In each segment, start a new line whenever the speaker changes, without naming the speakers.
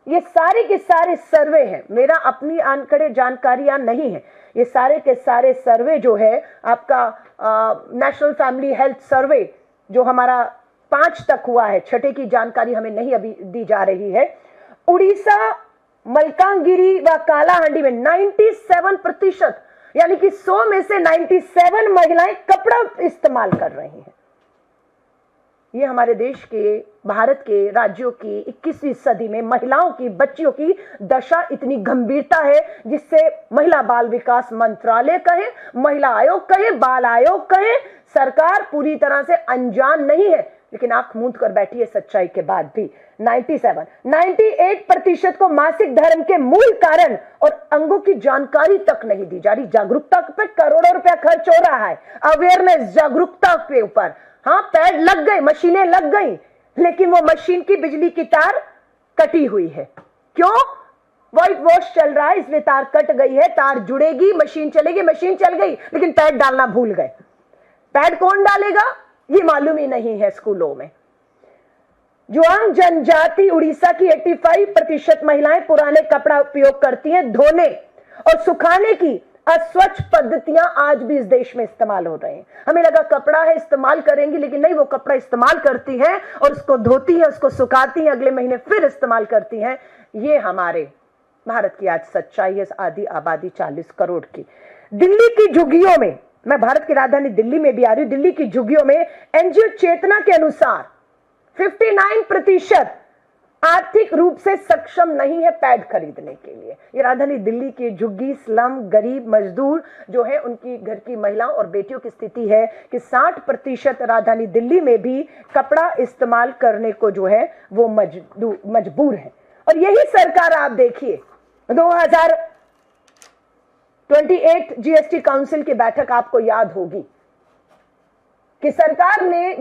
ये सारे के सारे सर्वे हैं, मेरा अपनी आंकड़े जानकारियां नहीं है, ये सारे के सारे सर्वे जो है आपका नेशनल फैमिली हेल्थ सर्वे जो हमारा 5 तक हुआ है, 6 की जानकारी हमें नहीं अभी दी जा रही है। उड़ीसा, मलकानगिरी व कालाहांडी में 97% यानी कि 100 में से 97 महिलाएं कपड़ा इस्तेमाल कर रही हैं। ये हमारे देश के, भारत के राज्यों की 21वीं सदी में महिलाओं की, बच्चियों की दशा इतनी गंभीरता है जिससे महिला बाल विकास मंत्रालय कहे, महिला आयोग कहे, बाल आयोग कहे, सरकार पूरी तरह से अनजान नहीं है, लेकिन आंख मूंद कर बैठी है सच्चाई के बाद भी। 98% को मासिक धर्म के मूल कारण और अंगों की जानकारी तक नहीं दी जा रही। जागरूकता पे करोड़ों रुपया खर्च हो रहा है, अवेयरनेस, जागरूकता के ऊपर। हाँ, पैड लग गए, मशीनें लग गई, लेकिन वो मशीन की बिजली की तार कटी हुई है। क्यों? व्हाइट वॉश चल रहा है, इसलिए तार कट गई है। तार जुड़ेगी, मशीन चलेगी, मशीन चल गई, लेकिन पैड डालना भूल गए। पैड कौन डालेगा ये मालूम ही नहीं है स्कूलों में। जुआंग जनजाति उड़ीसा की 85% महिलाएं पुराने कपड़ा उपयोग करती हैं। धोने और सुखाने की अस्वच्छ पद्धतियां आज भी इस देश में इस्तेमाल हो रही हैं। हमें लगा कपड़ा है, इस्तेमाल करेंगी, लेकिन नहीं, वो कपड़ा इस्तेमाल करती हैं और उसको धोती है, उसको सुखाती हैं, अगले महीने फिर इस्तेमाल करती हैं। ये हमारे भारत की आज सच्चाई है, आधी आबादी 40 करोड़ की। दिल्ली की झुग्गियों में, मैं भारत की राजधानी दिल्ली में भी आ रही हूं, दिल्ली की झुग्गियों में एनजीओ चेतना के अनुसार 59% आर्थिक रूप से सक्षम नहीं है पैड खरीदने के लिए। ये राजधानी दिल्ली की झुग्गी, स्लम, गरीब मजदूर जो है, उनकी घर की महिलाओं और बेटियों की स्थिति है कि 60% राजधानी दिल्ली में भी कपड़ा इस्तेमाल करने को जो है वो मजबूर है। और यही सरकार, आप देखिए 2028 जीएसटी काउंसिल की बैठक आपको याद होगी कि सरकार ने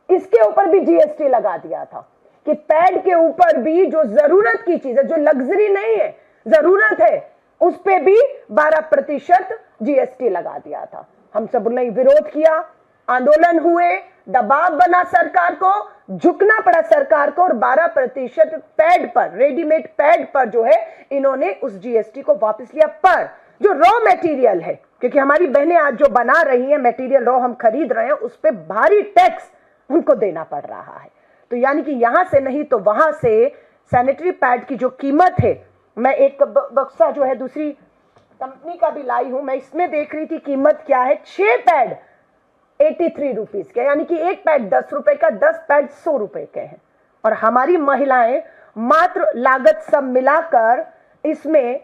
इसके ऊपर भी जीएसटी लगा दिया था कि पैड के ऊपर भी जो जरूरत की चीज है, जो लग्जरी नहीं है, जरूरत है, उस पे भी 12% जीएसटी लगा दिया था। हम सब ने विरोध किया, आंदोलन हुए, दबाव बना सरकार को, झुकना पड़ा सरकार को, और 12% पैड पर, रेडीमेड पैड पर जो है इन्होंने उस जीएसटी को वापस लिया। पर जो रॉ मटेरियल है, क्योंकि हमारी बहनें आज जो बना रही हैं, मटेरियल रॉ हम खरीद रहे हैं, उस पर भारी टैक्स उनको देना पड़ रहा है। तो यानी कि यहां से नहीं तो वहां से सैनिटरी पैड की जो कीमत है, मैं एक बक्सा जो है दूसरी कंपनी का भी लाई हूं, मैं इसमें देख रही थी कीमत क्या है। 6 पैड 83 रुपीज के, यानी कि एक पैड 10 रुपए का, 10 पैड 100 रुपए के हैं। और हमारी महिलाएं मात्र लागत सब मिलाकर, इसमें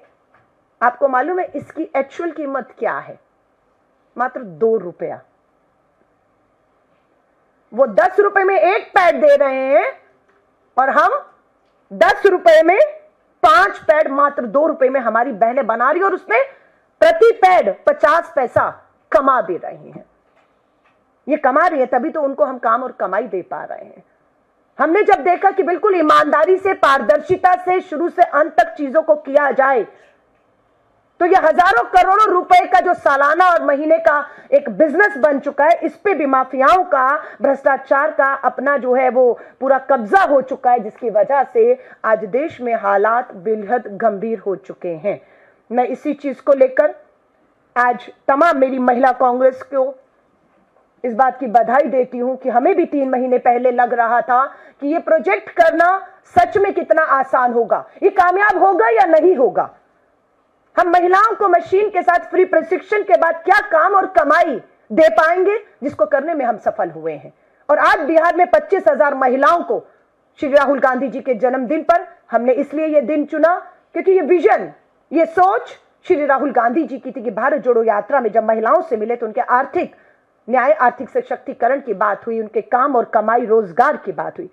आपको मालूम है इसकी एक्चुअल कीमत क्या है? मात्र 2 रुपया। वो 10 रुपए में एक पैड दे रहे हैं और हम 10 रुपए में 5 पैड मात्र 2 रुपए में हमारी बहनें बना रही, और उसमें प्रति पैड 50 पैसा कमा भी रही हैं। ये कमा रही है तभी तो उनको हम काम और कमाई दे पा रहे हैं। हमने जब देखा कि बिल्कुल ईमानदारी से, पारदर्शिता से शुरू से अंत तक चीजों को किया जाए, तो यह हजारों करोड़ों रुपए का जो सालाना और महीने का एक बिजनेस बन चुका है, इस पे भी माफियाओं का, भ्रष्टाचार का अपना जो है वो पूरा कब्जा हो चुका है, जिसकी वजह से आज देश में हालात बेहद गंभीर हो चुके हैं। मैं इसी चीज को लेकर आज तमाम मेरी महिला कांग्रेस को इस बात की बधाई देती हूं कि हमें भी 3 महीने पहले लग रहा था कि ये प्रोजेक्ट करना सच में कितना आसान होगा, ये कामयाब होगा या नहीं होगा। हम महिलाओं को मशीन के साथ फ्री प्रशिक्षण के बाद क्या काम और कमाई दे पाएंगे, जिसको करने में हम सफल हुए हैं। और आज बिहार में 25,000 महिलाओं को श्री राहुल गांधी जी के जन्मदिन पर हमने इसलिए ये दिन चुना क्योंकि ये विजन, ये सोच श्री राहुल गांधी जी की थी कि भारत जोड़ो यात्रा में जब महिलाओं से मिले तो उनके आर्थिक न्याय, आर्थिक सशक्तिकरण की बात हुई, उनके काम और कमाई, रोजगार की बात हुई।